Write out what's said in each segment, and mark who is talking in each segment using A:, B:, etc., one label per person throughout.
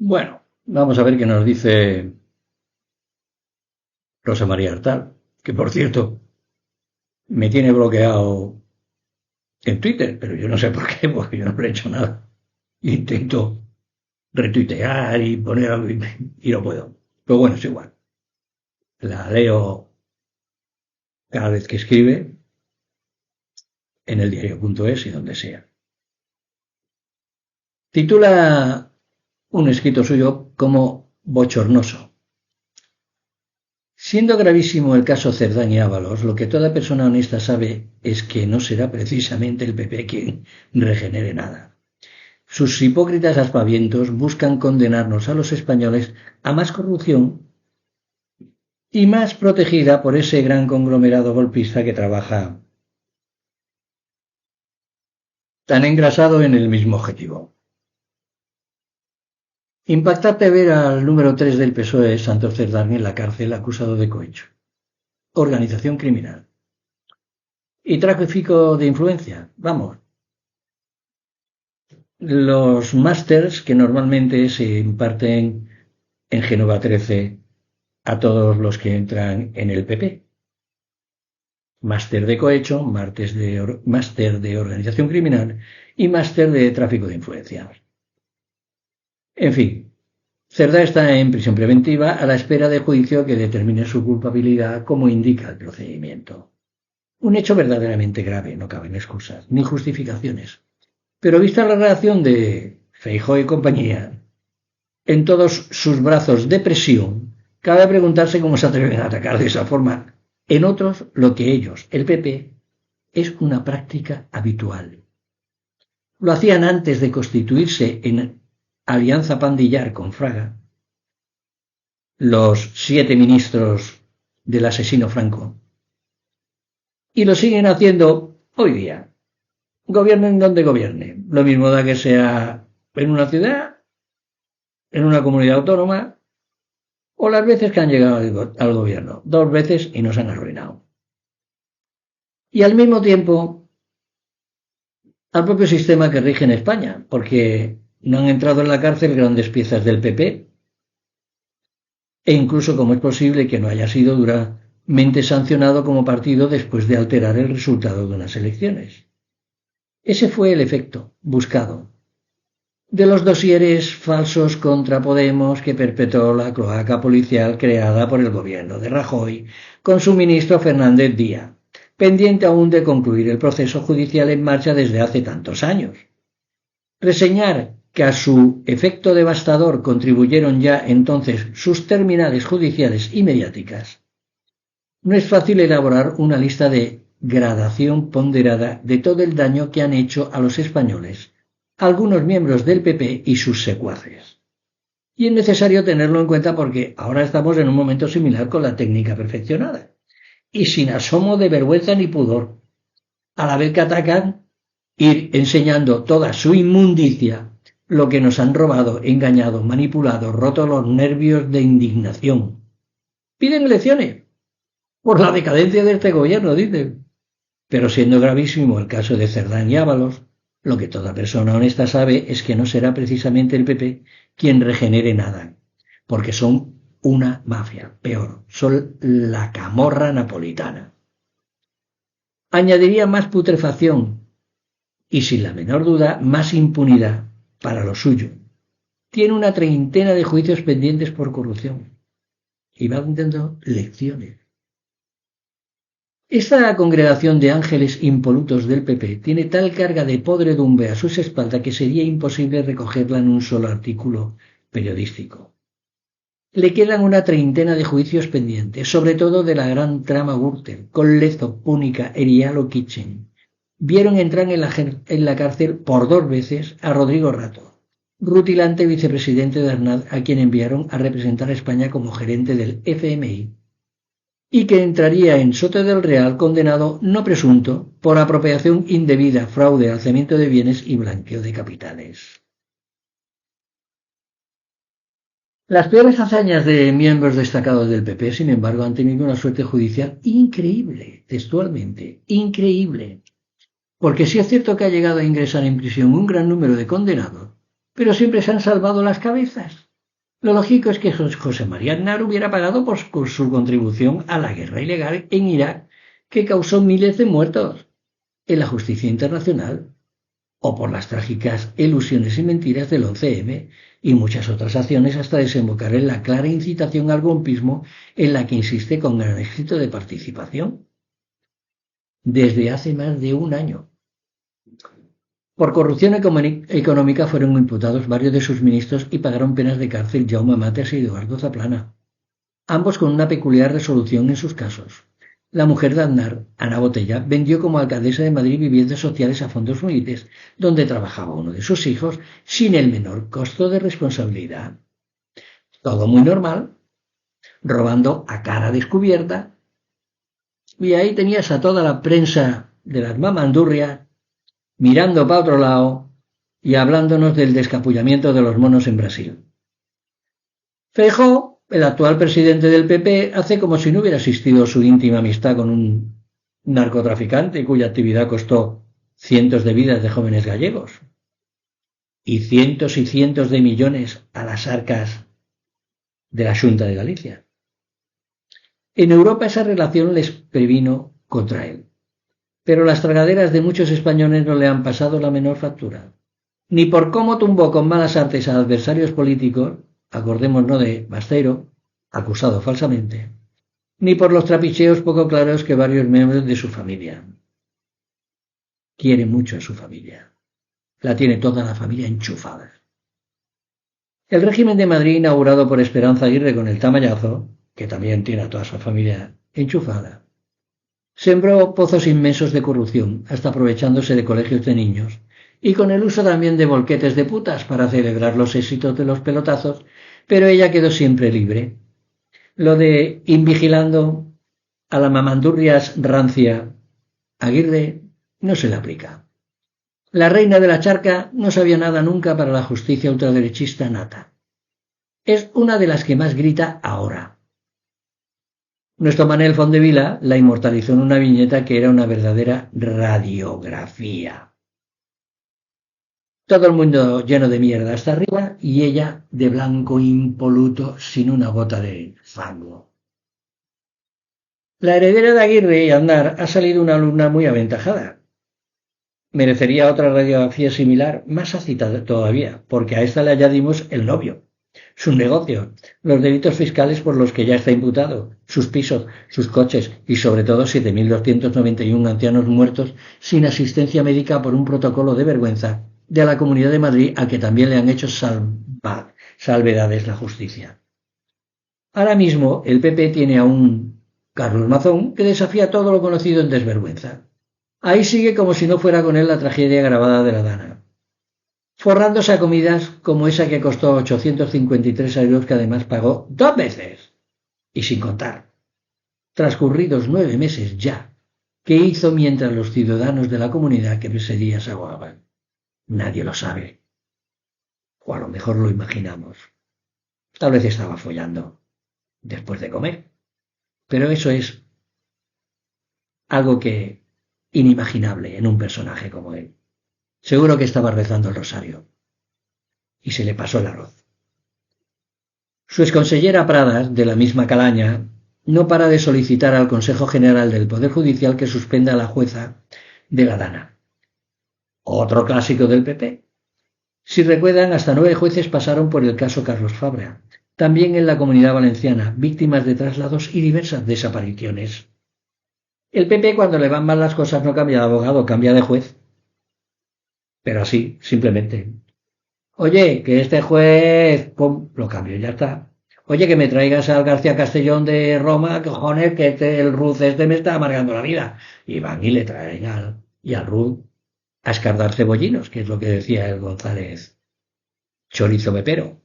A: Bueno, vamos a ver qué nos dice Rosa María Artal, que por cierto me tiene bloqueado en Twitter, pero yo no sé por qué, porque yo no le he hecho nada. Intento retuitear y poner algo y no puedo. Pero bueno, es igual. La leo cada vez que escribe en el diario.es y donde sea. Titula un escrito suyo como bochornoso. Siendo gravísimo el caso Cerdán y Ábalos, lo que toda persona honesta sabe es que no será precisamente el PP quien regenere nada. Sus hipócritas aspavientos buscan condenarnos a los españoles a más corrupción y más protegida por ese gran conglomerado golpista que trabaja tan engrasado en el mismo objetivo. Impactante ver al número 3 del PSOE, Santos Cerdán, en la cárcel acusado de cohecho, organización criminal y tráfico de influencia. Vamos, los másters que normalmente se imparten en Génova 13 a todos los que entran en el PP. Máster de cohecho, máster de organización criminal y máster de tráfico de influencias. En fin, Cerdá está en prisión preventiva a la espera de juicio que determine su culpabilidad como indica el procedimiento. Un hecho verdaderamente grave, no caben excusas ni justificaciones. Pero vista la reacción de Feijóo y compañía en todos sus brazos de presión, cabe preguntarse cómo se atreven a atacar de esa forma en otros lo que ellos, el PP, es una práctica habitual. Lo hacían antes de constituirse en alianza pandillar con Fraga, los 7 ministros del asesino Franco, y lo siguen haciendo hoy día. Gobiernen donde gobierne. Lo mismo da que sea en una ciudad, en una comunidad autónoma, o las veces que han llegado al gobierno. 2 veces y nos han arruinado. Y al mismo tiempo, al propio sistema que rige en España, porque no han entrado en la cárcel grandes piezas del PP, e incluso cómo es posible que no haya sido duramente sancionado como partido después de alterar el resultado de unas elecciones. Ese fue el efecto buscado de los dosieres falsos contra Podemos que perpetró la cloaca policial creada por el gobierno de Rajoy con su ministro Fernández Díaz, pendiente aún de concluir el proceso judicial en marcha desde hace tantos años. Reseñar que a su efecto devastador contribuyeron ya entonces sus terminales judiciales y mediáticas. No es fácil elaborar una lista de gradación ponderada de todo el daño que han hecho a los españoles algunos miembros del PP y sus secuaces. Y es necesario tenerlo en cuenta porque ahora estamos en un momento similar con la técnica perfeccionada y sin asomo de vergüenza ni pudor, a la vez que atacan ir enseñando toda su inmundicia, lo que nos han robado, engañado, manipulado, roto los nervios de indignación. Piden elecciones por la decadencia de este gobierno, dicen. Pero siendo gravísimo el caso de Cerdán y Ábalos, lo que toda persona honesta sabe es que no será precisamente el PP quien regenere nada, porque son una mafia, peor, son la camorra napolitana. Añadiría más putrefacción y, sin la menor duda, más impunidad para lo suyo. Tiene una treintena de juicios pendientes por corrupción y va dando lecciones. Esta congregación de ángeles impolutos del PP tiene tal carga de podredumbre a sus espaldas que sería imposible recogerla en un solo artículo periodístico. Le quedan una treintena de juicios pendientes, sobre todo de la gran trama Gürtel, con Lezo, Púnica, Erial o Kitchen. Vieron entrar en la cárcel por 2 veces a Rodrigo Rato, rutilante vicepresidente de Arnaz, a quien enviaron a representar a España como gerente del FMI, y que entraría en Soto del Real condenado no presunto por apropiación indebida, fraude, alzamiento de bienes y blanqueo de capitales. Las peores hazañas de miembros destacados del PP, sin embargo, han tenido una suerte judicial increíble, textualmente, increíble. Porque sí es cierto que ha llegado a ingresar en prisión un gran número de condenados, pero siempre se han salvado las cabezas. Lo lógico es que José María Aznar hubiera pagado por su contribución a la guerra ilegal en Irak, que causó miles de muertos en la justicia internacional, o por las trágicas ilusiones y mentiras del 11M y muchas otras acciones hasta desembocar en la clara incitación al golpismo en la que insiste con gran éxito de participación desde hace más de un año. Por corrupción económica fueron imputados varios de sus ministros y pagaron penas de cárcel Jaume Mates y Eduardo Zaplana, ambos con una peculiar resolución en sus casos. La mujer de Aznar, Ana Botella, vendió como alcaldesa de Madrid viviendas sociales a fondos Munites, donde trabajaba uno de sus hijos, sin el menor costo de responsabilidad. Todo muy normal, robando a cara descubierta. Y ahí tenías a toda la prensa de las mamandurrias mirando para otro lado y hablándonos del descapullamiento de los monos en Brasil. Feijóo, el actual presidente del PP, hace como si no hubiera existido su íntima amistad con un narcotraficante cuya actividad costó cientos de vidas de jóvenes gallegos y cientos de millones a las arcas de la Xunta de Galicia. En Europa esa relación les previno contra él, pero las tragaderas de muchos españoles no le han pasado la menor factura, ni por cómo tumbó con malas artes a adversarios políticos, acordémonos de Bastero, acusado falsamente, ni por los trapicheos poco claros que varios miembros de su familia. Quiere mucho a su familia. La tiene toda la familia enchufada. El régimen de Madrid, inaugurado por Esperanza Aguirre con el tamallazo, que también tiene a toda su familia enchufada, sembró pozos inmensos de corrupción, hasta aprovechándose de colegios de niños, y con el uso también de bolquetes de putas para celebrar los éxitos de los pelotazos, pero ella quedó siempre libre. Lo de invigilando a la mamandurrias rancia Aguirre no se le aplica. La reina de la charca no sabía nada nunca para la justicia ultraderechista nata. Es una de las que más grita ahora. Nuestro Manel Fondevila la inmortalizó en una viñeta que era una verdadera radiografía. Todo el mundo lleno de mierda hasta arriba y ella de blanco impoluto sin una gota de fango. La heredera de Aguirre y Aznar ha salido una alumna muy aventajada. Merecería otra radiografía similar, más ácida todavía, porque a esta le añadimos el novio, sus negocios, los delitos fiscales por los que ya está imputado, sus pisos, sus coches y sobre todo 7.291 ancianos muertos sin asistencia médica por un protocolo de vergüenza de la Comunidad de Madrid al que también le han hecho salvedades la justicia. Ahora mismo el PP tiene a un Carlos Mazón que desafía todo lo conocido en desvergüenza. Ahí sigue como si no fuera con él la tragedia grabada de la Dana, forrándose a comidas como esa que costó 853 euros que además pagó 2 veces, y sin contar, transcurridos 9 meses ya, que hizo mientras los ciudadanos de la comunidad que presidía se ahogaban. Nadie lo sabe, o a lo mejor lo imaginamos. Tal vez estaba follando después de comer, pero eso es algo que inimaginable en un personaje como él. Seguro que estaba rezando el rosario y se le pasó el arroz. Su exconsellera Pradas, de la misma calaña, no para de solicitar al Consejo General del Poder Judicial que suspenda a la jueza de la Dana. Otro clásico del PP. Si recuerdan, hasta 9 jueces pasaron por el caso Carlos Fabra, también en la Comunidad Valenciana, víctimas de traslados y diversas desapariciones. El PP, cuando le van mal las cosas, no cambia de abogado, cambia de juez. Pero así, simplemente. Oye, que este juez, pum, lo cambio y ya está. Oye, que me traigas al García Castellón de Roma, cojones, que el Ruz me está amargando la vida. Y van y le traen al Ruz a escardar cebollinos, que es lo que decía el González Chorizo Pepero.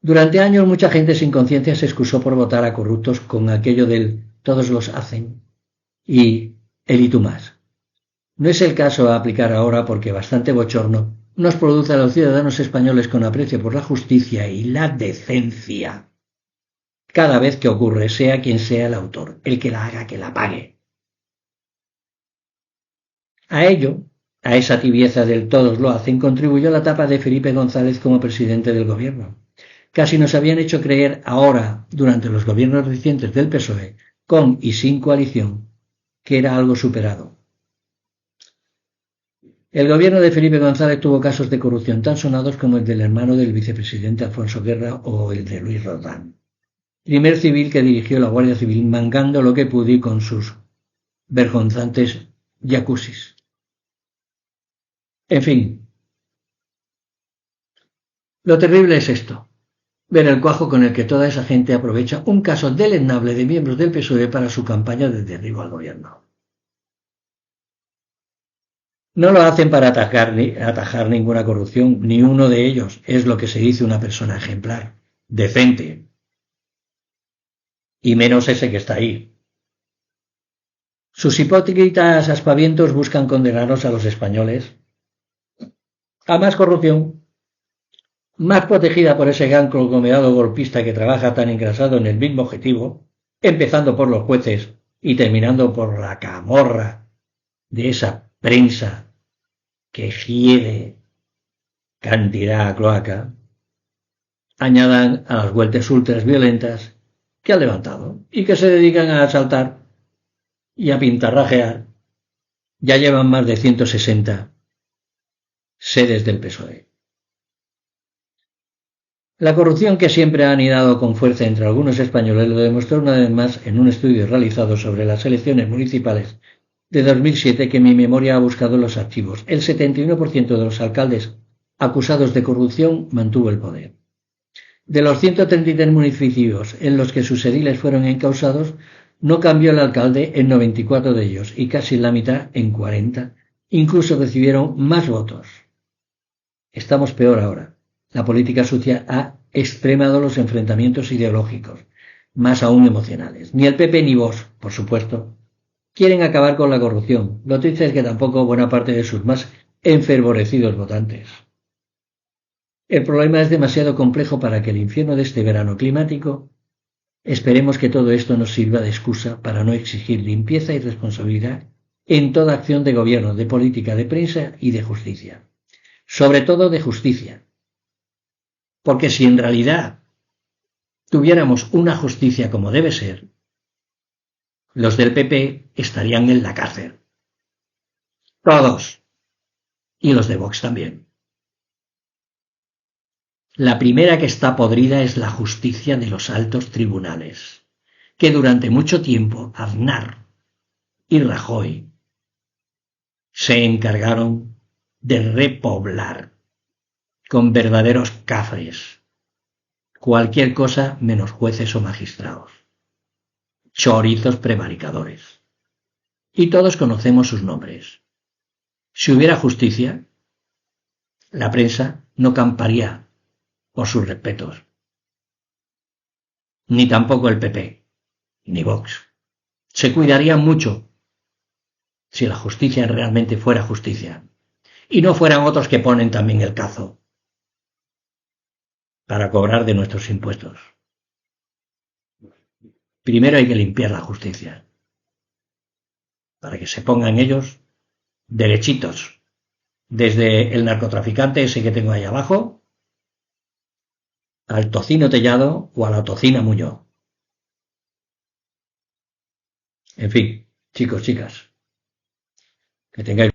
A: Durante años mucha gente sin conciencia se excusó por votar a corruptos con aquello del todos los hacen y el y tú más. No es el caso a aplicar ahora porque bastante bochorno nos produce a los ciudadanos españoles con aprecio por la justicia y la decencia. Cada vez que ocurre, sea quien sea el autor, el que la haga, que la pague. A ello A esa tibieza del todos lo hacen contribuyó la etapa de Felipe González como presidente del gobierno. Casi nos habían hecho creer ahora, durante los gobiernos recientes del PSOE, con y sin coalición, que era algo superado. El gobierno de Felipe González tuvo casos de corrupción tan sonados como el del hermano del vicepresidente Alfonso Guerra o el de Luis Roldán, primer civil que dirigió la Guardia Civil mangando lo que pudo con sus vergonzantes jacuzzis. En fin, lo terrible es esto, ver el cuajo con el que toda esa gente aprovecha un caso deleznable de miembros del PSOE para su campaña de derribo al gobierno. No lo hacen para atajar ninguna corrupción, ni uno de ellos es lo que se dice una persona ejemplar, decente, y menos ese que está ahí. Sus hipócritas aspavientos buscan condenarnos a los españoles a más corrupción, más protegida por ese gran conglomerado golpista que trabaja tan engrasado en el mismo objetivo, empezando por los jueces y terminando por la camorra de esa prensa que hiede cantidad a cloaca, añadan a las vueltas ultras violentas que han levantado y que se dedican a asaltar y a pintarrajear. Ya llevan más de 160 sedes del PSOE. La corrupción que siempre ha anidado con fuerza entre algunos españoles lo demostró una vez más en un estudio realizado sobre las elecciones municipales de 2007 que mi memoria ha buscado en los archivos. El 71% de los alcaldes acusados de corrupción mantuvo el poder. De los 133 municipios en los que sus ediles fueron encausados, no cambió el alcalde en 94 de ellos y casi la mitad en 40. Incluso recibieron más votos. Estamos peor ahora. La política sucia ha extremado los enfrentamientos ideológicos, más aún emocionales. Ni el PP ni Vox, por supuesto, quieren acabar con la corrupción. Lo triste es que tampoco buena parte de sus más enfervorecidos votantes. El problema es demasiado complejo para que el infierno de este verano climático. Esperemos que todo esto nos sirva de excusa para no exigir limpieza y responsabilidad en toda acción de gobierno, de política, de prensa y de justicia. Sobre todo de justicia. Porque si en realidad tuviéramos una justicia como debe ser, los del PP estarían en la cárcel. Todos. Y los de Vox también. La primera que está podrida es la justicia de los altos tribunales, que durante mucho tiempo Aznar y Rajoy se encargaron de repoblar con verdaderos cafres cualquier cosa menos jueces o magistrados, chorizos prevaricadores. Y todos conocemos sus nombres. Si hubiera justicia, la prensa no camparía por sus respetos, ni tampoco el PP, ni Vox. Se cuidarían mucho si la justicia realmente fuera justicia, y no fueran otros que ponen también el cazo para cobrar de nuestros impuestos. Primero hay que limpiar la justicia, para que se pongan ellos derechitos, desde el narcotraficante ese que tengo ahí abajo, al tocino Tellado o a la tocina Muñoz. En fin, chicos, chicas, que tengáis